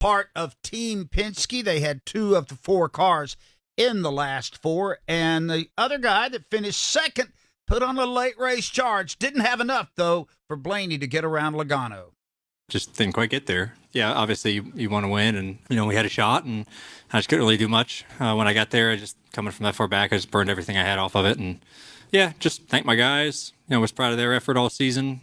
part of Team Penske. They had 2 of the 4 cars in the last 4, and the other guy that finished second put on a late race charge. Didn't have enough, though, for Blaney to get around Logano. Just didn't quite get there. Yeah, obviously you want to win, and we had a shot, and I just couldn't really do much. When I got there, I just coming from that far back, I just burned everything I had off of it, and yeah, just thank my guys. Was proud of their effort all season.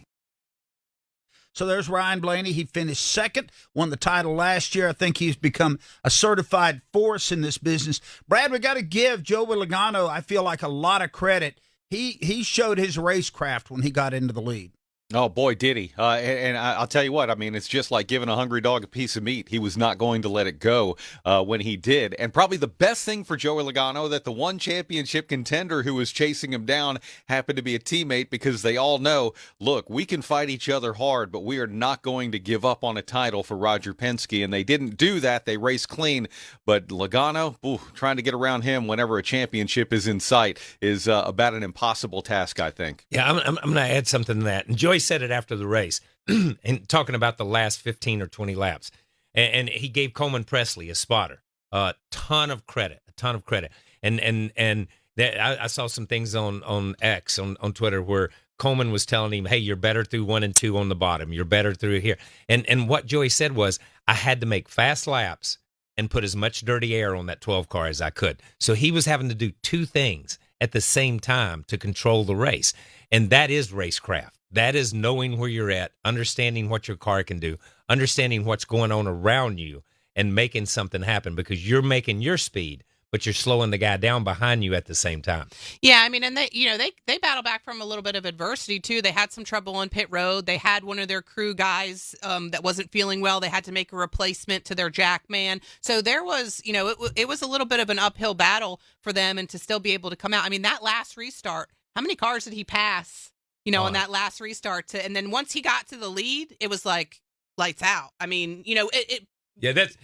So there's Ryan Blaney. He finished second, won the title last year. I think he's become a certified force in this business. Brad, we got to give Joey Logano, I feel like, a lot of credit. He showed his racecraft when he got into the lead. Oh, boy, did he. And I'll tell you what, I mean, it's just like giving a hungry dog a piece of meat. He was not going to let it go when he did. And probably the best thing for Joey Logano that the one championship contender who was chasing him down happened to be a teammate, because they all know, look, we can fight each other hard, but we are not going to give up on a title for Roger Penske. And they didn't do that. They raced clean. But Logano, trying to get around him whenever a championship is in sight is about an impossible task, I think. Yeah, I'm going to add something to that. And Joey said it after the race, and talking about the last 15 or 20 laps, and he gave Coleman Pressley, a spotter, a ton of credit, and I saw some things on X on Twitter where Coleman was telling him, hey, you're better through 1 and 2 on the bottom, you're better through here, and what Joey said was, I had to make fast laps and put as much dirty air on that 12 car as I could. So he was having to do 2 things at the same time to control the race, and that is racecraft. That is knowing where you're at, understanding what your car can do, understanding what's going on around you, and making something happen, because you're making your speed, but you're slowing the guy down behind you at the same time. Yeah, I mean, and they battle back from a little bit of adversity too. They had some trouble on pit road. They had one of their crew guys that wasn't feeling well. They had to make a replacement to their jack man. So there was, it was a little bit of an uphill battle for them, and to still be able to come out. I mean, that last restart, how many cars did he pass? On that last restart, and then once he got to the lead, it was like lights out. I mean, Yeah, that's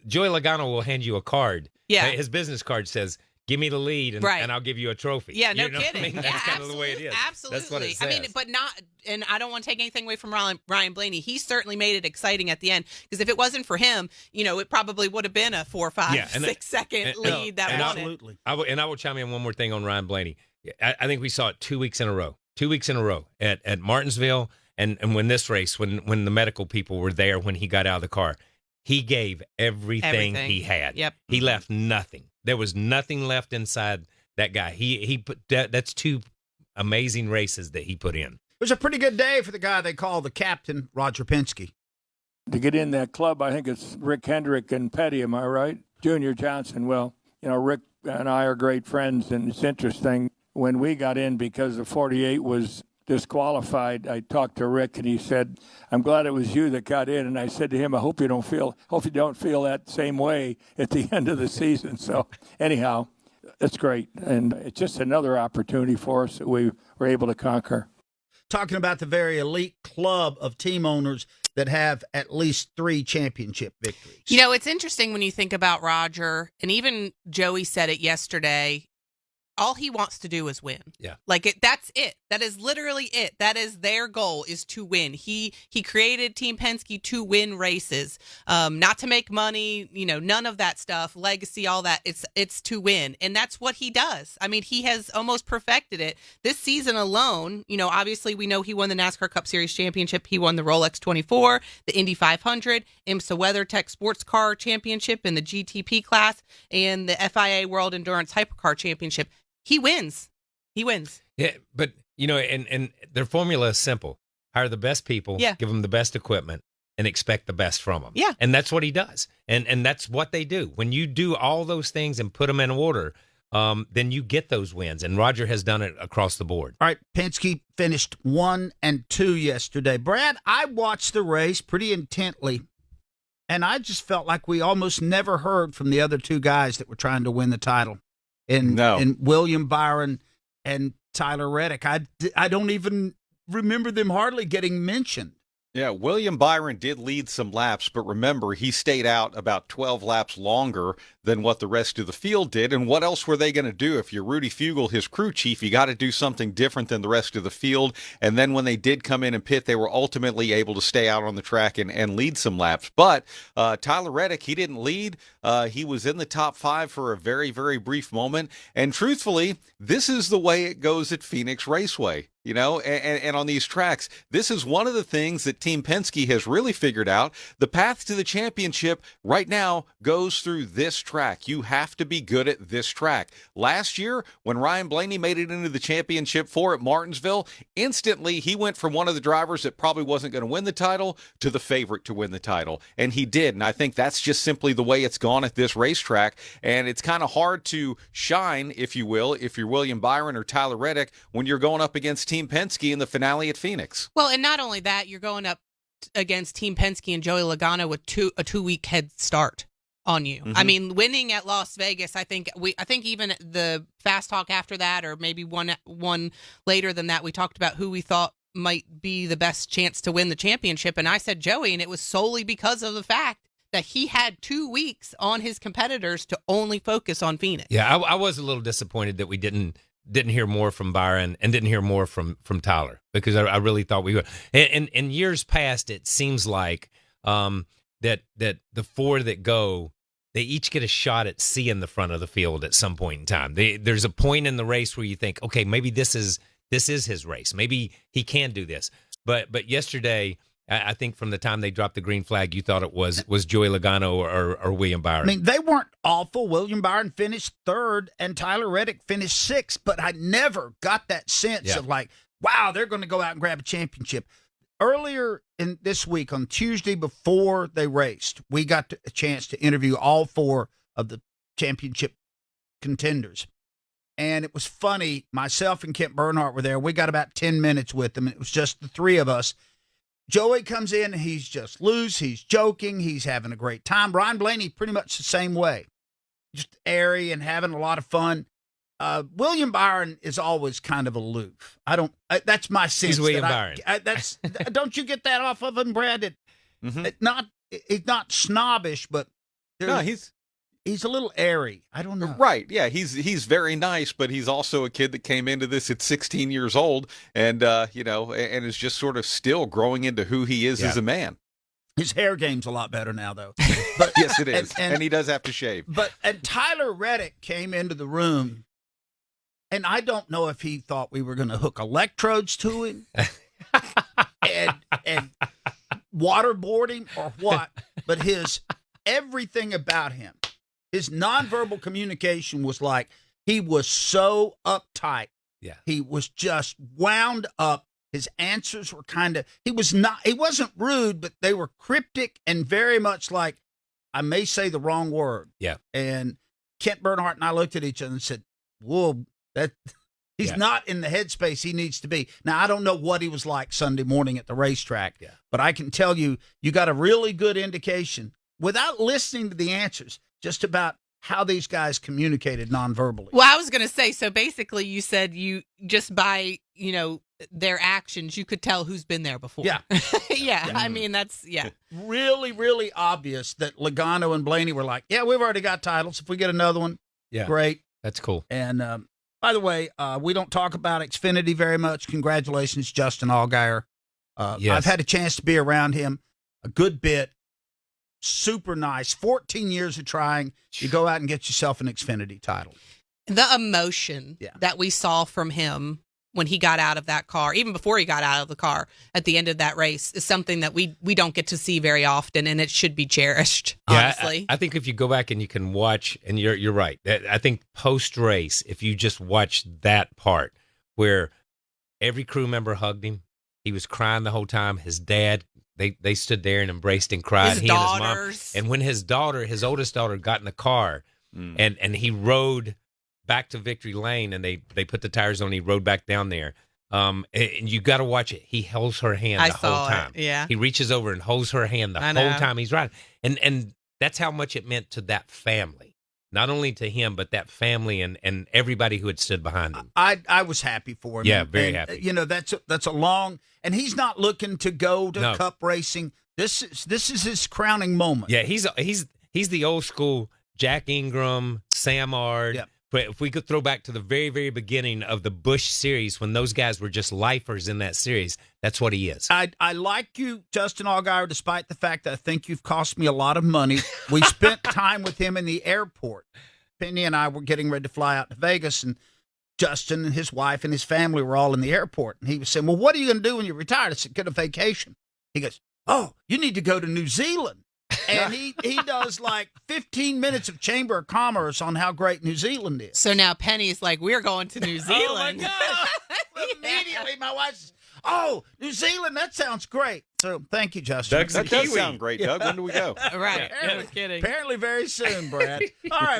Joey Logano will hand you a card. Yeah, his business card says, "Give me the lead, and I'll give you a trophy." Yeah, no kidding. I mean? That's kind of the way it is. Absolutely. That's what it says. I mean, but not, and I don't want to take anything away from Ryan Blaney. He certainly made it exciting at the end, because if it wasn't for him, it probably would have been a 4, 5, 6 second lead that won it. Absolutely. I will chime in one more thing on Ryan Blaney. I think we saw it 2 weeks in a row. 2 weeks in a row at Martinsville, and when this race, when the medical people were there, when he got out of the car, he gave everything he had. Yep. He left nothing. There was nothing left inside that guy. He put that's 2 amazing races that he put in. It was a pretty good day for the guy they call the captain, Roger Penske. To get in that club, I think it's Rick Hendrick and Petty, am I right? Junior Johnson. Well, Rick and I are great friends, and it's interesting. When we got in, because the 48 was disqualified, I talked to Rick, and he said, "I'm glad it was you that got in." And I said to him, "I hope you don't feel that same way at the end of the season." So anyhow, it's great, and it's just another opportunity for us that we were able to conquer. Talking about the very elite club of team owners that have at least 3 championship victories. It's interesting when you think about Roger, and even Joey said it yesterday. All he wants to do is win. Yeah. That's it. That is literally it. That is their goal, is to win. He created Team Penske to win races, not to make money, none of that stuff, legacy, all that. It's to win. And that's what he does. I mean, he has almost perfected it. This season alone, obviously we know he won the NASCAR Cup Series Championship. He won the Rolex 24, the Indy 500, IMSA WeatherTech Sports Car Championship in the GTP class, and the FIA World Endurance Hypercar Championship. He wins. Yeah, but, and their formula is simple. Hire the best people, give them the best equipment, and expect the best from them. Yeah. And that's what he does. And that's what they do. When you do all those things and put them in order, then you get those wins. And Roger has done it across the board. All right, Penske finished 1 and 2 yesterday. Brad, I watched the race pretty intently, and I just felt like we almost never heard from the other 2 guys that were trying to win the title. And William Byron and Tyler Reddick. I don't even remember them hardly getting mentioned. Yeah, William Byron did lead some laps, but remember, he stayed out about 12 laps longer than what the rest of the field did. And what else were they going to do? If you're Rudy Fugle, his crew chief, you got to do something different than the rest of the field. And then when they did come in and pit, they were ultimately able to stay out on the track and lead some laps. But Tyler Reddick, he didn't lead. He was in the top 5 for a very, very brief moment. And truthfully, this is the way it goes at Phoenix Raceway. You know, and on these tracks, this is one of the things that Team Penske has really figured out. The path to the championship right now goes through this track. You have to be good at this track. Last year, when Ryan Blaney made it into the championship 4 at Martinsville, instantly he went from one of the drivers that probably wasn't going to win the title to the favorite to win the title. And he did. And I think that's just simply the way it's gone at this racetrack. And it's kind of hard to shine, if you will, if you're William Byron or Tyler Reddick, when you're going up against Team Penske in the finale at Phoenix. Well, and not only that, you're going up against Team Penske and Joey Logano with a 2-week head start on you. I mean, winning at Las Vegas, I think even the fast talk after that, or maybe one later than that, we talked about who we thought might be the best chance to win the championship, and I said Joey, and it was solely because of the fact that he had 2 weeks on his competitors to only focus on Phoenix. Yeah, I was a little disappointed that we didn't hear more from Byron and didn't hear more from Tyler, because I really thought we would. And in years past, it seems like that the 4 that go, they each get a shot at seeing the front of the field at some point in time. There's a point in the race where you think, okay, maybe this is his race. Maybe he can do this. But yesterday, I think from the time they dropped the green flag, you thought it was Joey Logano or William Byron. I mean, they weren't awful. William Byron finished 3rd and Tyler Reddick finished 6th, but I never got that sense of like, wow, they're going to go out and grab a championship. Earlier in this week, on Tuesday before they raced, we got a chance to interview all 4 of the championship contenders. And it was funny. Myself and Kent Bernhardt were there. We got about 10 minutes with them. It was just the 3 of us. Joey comes in, and he's just loose. He's joking. He's having a great time. Ryan Blaney, pretty much the same way, just airy and having a lot of fun. William Byron is always kind of aloof. That's my sense. He's William Byron. Don't you get that off of him, Brad? He's not snobbish, but No, he's a little airy. I don't know. Right. Yeah, he's very nice, but he's also a kid that came into this at 16 years old and and is just sort of still growing into who he is as a man. His hair game's a lot better now, though. But yes, it is. And he does have to shave. And Tyler Reddick came into the room, and I don't know if he thought we were going to hook electrodes to him and waterboard him or what, but everything about him, his nonverbal communication was like he was so uptight. Yeah. He was just wound up. His answers were he wasn't rude, but they were cryptic and very much like, I may say the wrong word. Yeah. And Kent Bernhardt and I looked at each other and said, whoa, he's not in the headspace he needs to be. Now, I don't know what he was like Sunday morning at the racetrack, but I can tell you got a really good indication without listening to the answers, just about how these guys communicated nonverbally. Well, I was going to say, so basically you said you just by, their actions, you could tell who's been there before. Yeah. Yeah. I mean, that's, really, really obvious that Logano and Blaney were like, we've already got titles. If we get another one, great. That's cool. And by the way, we don't talk about Xfinity very much. Congratulations, Justin Allgaier. I've had a chance to be around him a good bit. Super nice. 14 years of trying. You go out and get yourself an Xfinity title. The emotion that we saw from him when he got out of that car, even before he got out of the car at the end of that race, is something that we don't get to see very often, and it should be cherished, honestly. I think if you go back and you can watch, and you're right, I think post-race, if you just watch that part where every crew member hugged him, he was crying the whole time, his dad, they stood there and embraced and cried. His daughters. And when his oldest daughter, got in the car and he rode back to Victory Lane, and they put the tires on, he rode back down there. And you got to watch it. He holds her hand the whole time. Yeah. He reaches over and holds her hand the whole time he's riding. And that's how much it meant to that family. not only to him, but that family and everybody who had stood behind him. I was happy for him. Yeah, very happy. You know, that's a long, and he's not looking to go to Cup racing. This is his crowning moment. Yeah, he's the old school Jack Ingram, Sam Ard. Yep. But if we could throw back to the very, very beginning of the Busch series when those guys were just lifers in that series, that's what he is. I like you, Justin Allgaier, despite the fact that I think you've cost me a lot of money. We spent time with him in the airport. Penny and I were getting ready to fly out to Vegas, and Justin and his wife and his family were all in the airport. And he was saying, well, what are you going to do when you're retired? I said, get a vacation. He goes, oh, you need to go to New Zealand. And he does like 15 minutes of Chamber of Commerce on how great New Zealand is. So now Penny's like, we're going to New Zealand. Oh, my God. Immediately, my wife says, oh, New Zealand, that sounds great. So thank you, Justin. That does sound great, Doug. When do we go? Right. No kidding. Apparently very soon, Brad. All right.